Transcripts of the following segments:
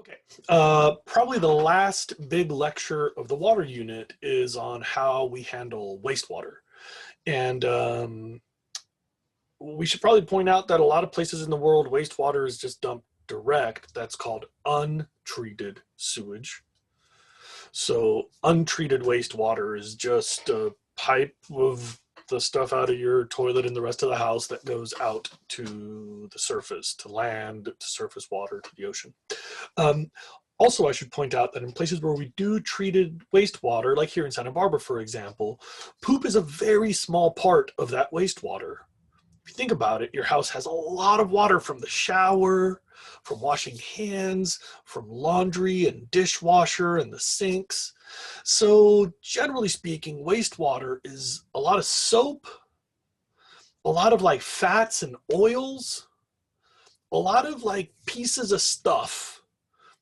Okay. Probably the last big lecture of the water unit is on how we handle wastewater. And we should probably point out that a lot of places in the world, wastewater is just dumped direct. That's called untreated sewage. So, untreated wastewater is just a pipe of the stuff out of your toilet and the rest of the house that goes out to the surface, to land, to surface water, to the ocean. Um, Also, I should point out that in places where we do treated wastewater, like here in Santa Barbara, for example, poop is a very small part of that wastewater. If you think about it, your house has a lot of water from the shower, from washing hands, from laundry and dishwasher and the sinks. So, generally speaking, wastewater is a lot of soap, a lot of like fats and oils, a lot of like pieces of stuff,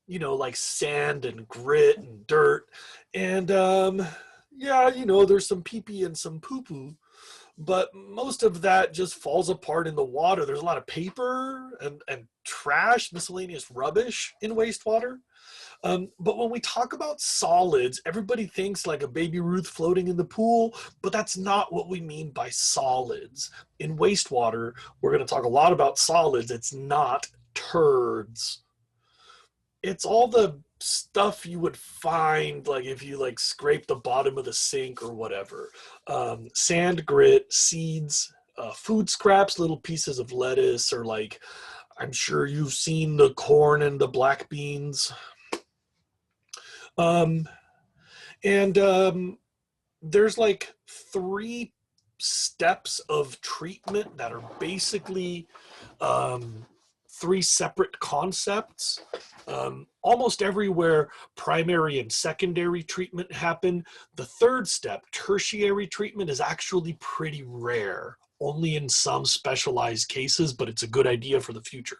like sand and grit and dirt. And yeah, there's some pee pee and some poo poo, but most of that just falls apart in the water. There's a lot of paper and trash, miscellaneous rubbish in wastewater. But when we talk about solids, everybody thinks like a baby Ruth floating in the pool, but that's not what we mean by solids. In wastewater, we're going to talk a lot about solids. It's not turds. It's all the stuff you would find like if you like scrape the bottom of the sink or whatever. Sand, grit, seeds, food scraps, little pieces of lettuce, or like I'm sure you've seen the corn and the black beans. um, and There's like three steps of treatment that are basically um, three separate concepts. Almost everywhere primary and secondary treatment happen, the third step, tertiary treatment, is actually pretty rare, only in some specialized cases, but it's a good idea for the future.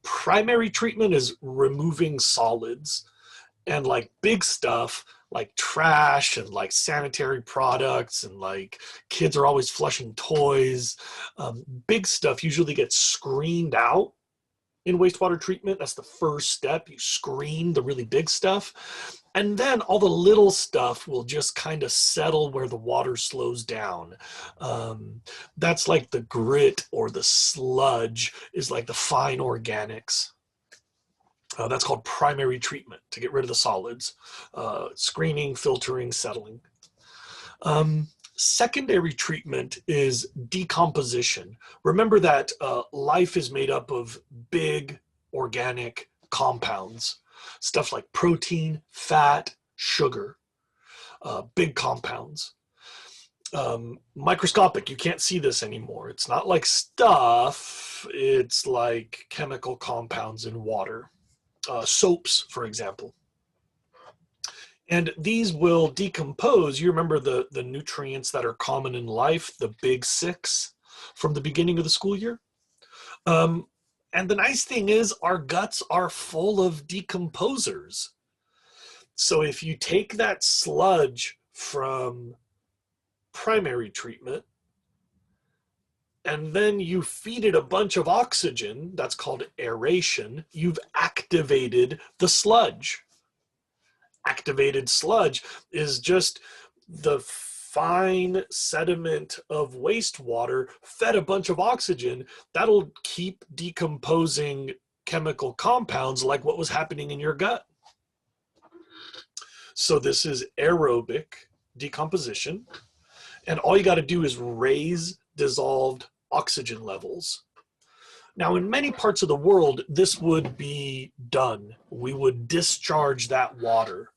Primary treatment is removing solids, and like big stuff like trash and like sanitary products and like kids are always flushing toys. Big stuff usually gets screened out in wastewater treatment. That's the first step. You screen the really big stuff. And then all the little stuff will just kind of settle where the water slows down. That's like the grit, or the sludge is like the fine organics. That's called primary treatment, to get rid of the solids. Screening, filtering, settling. Secondary treatment is decomposition. Remember that life is made up of big organic compounds, stuff like protein, fat, sugar, big compounds. Microscopic, you can't see this anymore. It's not like stuff, it's like chemical compounds in water. Soaps, for example. And these will decompose. You remember the nutrients that are common in life, the big six from the beginning of the school year? Um, and the nice thing is our guts are full of decomposers. So if you take that sludge from primary treatment and then you feed it a bunch of oxygen, that's called aeration, you've activated the sludge. Activated sludge is just the fine sediment of wastewater fed a bunch of oxygen that'll keep decomposing chemical compounds like what was happening in your gut. So this is aerobic decomposition, and all you got to do is raise dissolved oxygen levels. Now, in many parts of the world, this would be done. We would discharge that water.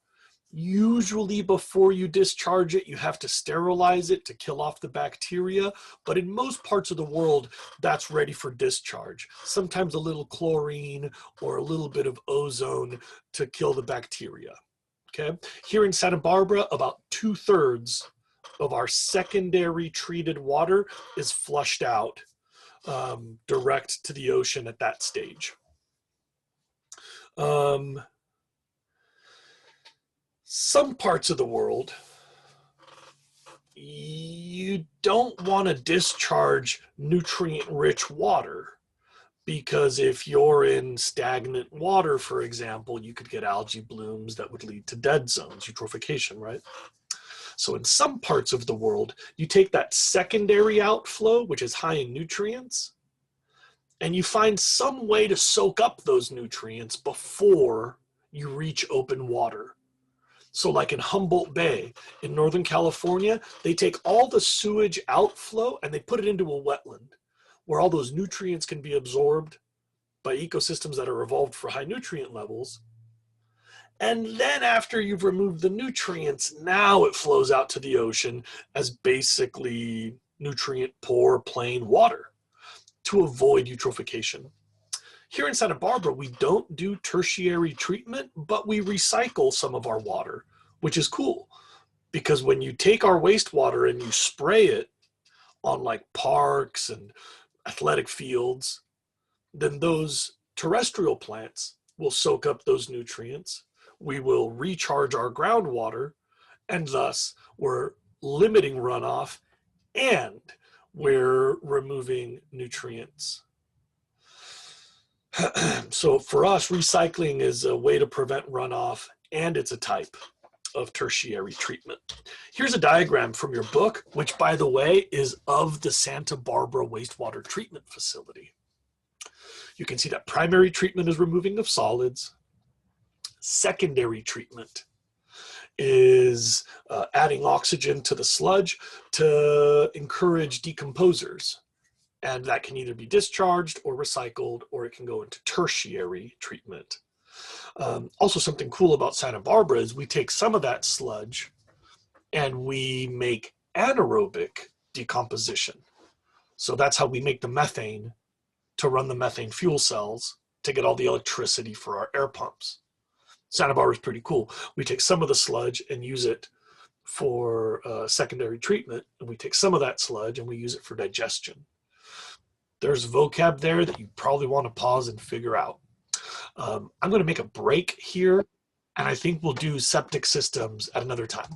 Usually before you discharge it, you have to sterilize it to kill off the bacteria. But in most parts of the world, that's ready for discharge. Sometimes a little chlorine or a little bit of ozone to kill the bacteria. Okay. Here in Santa Barbara, about 2/3 of our secondary treated water is flushed out direct to the ocean at that stage. Some parts of the world, you don't want to discharge nutrient-rich water Because if you're in stagnant water, for example, you could get algae blooms that would lead to dead zones, eutrophication, right? So in some parts of the world, you take that secondary outflow, which is high in nutrients, and you find some way to soak up those nutrients before you reach open water. So like in Humboldt Bay in Northern California, they take all the sewage outflow and they put it into a wetland where all those nutrients can be absorbed by ecosystems that are evolved for high nutrient levels. And then after you've removed the nutrients, now it flows out to the ocean as basically nutrient poor plain water to avoid eutrophication. Here in Santa Barbara, we don't do tertiary treatment, but we recycle some of our water, which is cool. Because when you take our wastewater and you spray it on like parks and athletic fields, then those terrestrial plants will soak up those nutrients. We will recharge our groundwater, and thus we're limiting runoff and we're removing nutrients. So for us, recycling is a way to prevent runoff, and it's a type of tertiary treatment. Here's a diagram from your book, which, by the way, is of the Santa Barbara wastewater treatment facility. You can see that primary treatment is removing of solids. Secondary treatment is adding oxygen to the sludge to encourage decomposers. And that can either be discharged or recycled, or it can go into tertiary treatment. Also, something cool about Santa Barbara is we take some of that sludge and we make anaerobic decomposition. So that's how we make the methane to run the methane fuel cells to get all the electricity for our air pumps. Santa Barbara is pretty cool. We take some of the sludge and use it for secondary treatment, and we take some of that sludge and we use it for digestion. There's vocab there that you probably want to pause and figure out. I'm going to make a break here, and I think we'll do septic systems at another time.